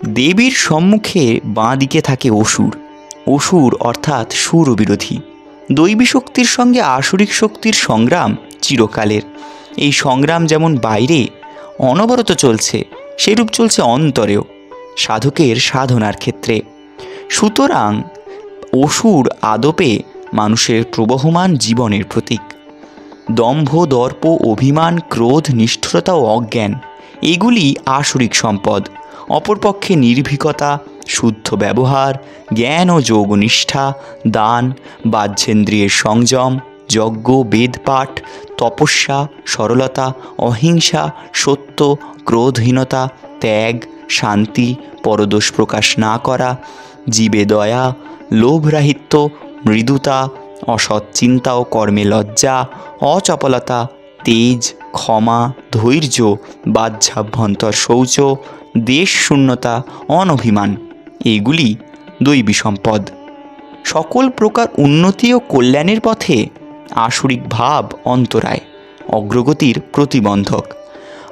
দেবীর সম্মুখে বাঁ দিকে থাকে অসুর। অসুর অর্থাৎ সুরবিরোধী। দৈবী শক্তির সঙ্গে আসুরিক শক্তির সংগ্রাম চিরকালের। এই সংগ্রাম যেমন বাইরে অনবরত চলছে, সেরূপ চলছে অন্তরেও, সাধকের সাধনার ক্ষেত্রে। সুতরাং অসুর আদপে মানুষের প্রবহমান জীবনের প্রতীক। দম্ভ, দর্প, অভিমান, ক্রোধ, নিষ্ঠুরতা ও অজ্ঞান এগুলি আসুরিক সম্পদ। অপরপক্ষে নির্ভীকতা, শুদ্ধ ব্যবহার, জ্ঞান ও যোগনিষ্ঠা, দান, বাহ্যেন্দ্রিয়ের সংযম, যজ্ঞ, বেদপাঠ, তপস্যা, সরলতা, অহিংসা, সত্য, ক্রোধহীনতা, ত্যাগ, শান্তি, পরদোষ প্রকাশ না করা, জীবে দয়া, লোভরাহিত্য, মৃদুতা, অসৎ চিন্তা ও কর্মে লজ্জা, অচপলতা, তেজ, ক্ষমা, ধৈর্য, বাহ্যাভ্যন্তর শৌচ, দেশ শূন্যতা, অনভিমান এগুলি দৈবী সম্পদ। সকল প্রকার উন্নতি ও কল্যাণের পথে আসুরিক ভাব অন্তরায়, অগ্রগতির প্রতিবন্ধক।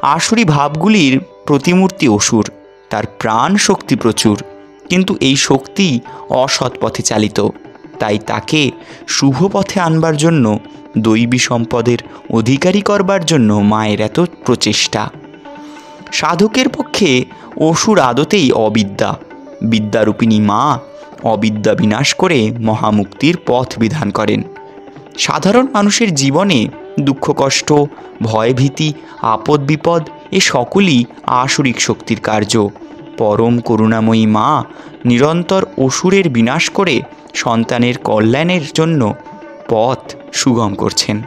আসুরি ভাবগুলির প্রতিমূর্তি অসুর। তার প্রাণ শক্তি প্রচুর, কিন্তু এই শক্তি অসৎ পথে চালিত। তাই তাকে শুভ পথে আনবার জন্য, দৈবী সম্পদের অধিকারী করবার জন্য মায়ের এত প্রচেষ্টা। সাধকের পক্ষে অসুর আদতেই অবিদ্যা। বিদ্যারূপিণী মা অবিদ্যা বিনাশ করে মহামুক্তির পথ বিধান করেন। সাধারণ মানুষের জীবনে দুঃখ, কষ্ট, ভয়ভীতি, আপদ বিপদ এ সকলই আসুরিক শক্তির কার্য। পরম করুণাময়ী মা নিরন্তর অসুরের বিনাশ করে সন্তানের কল্যাণের জন্য পথ সুগম করছেন।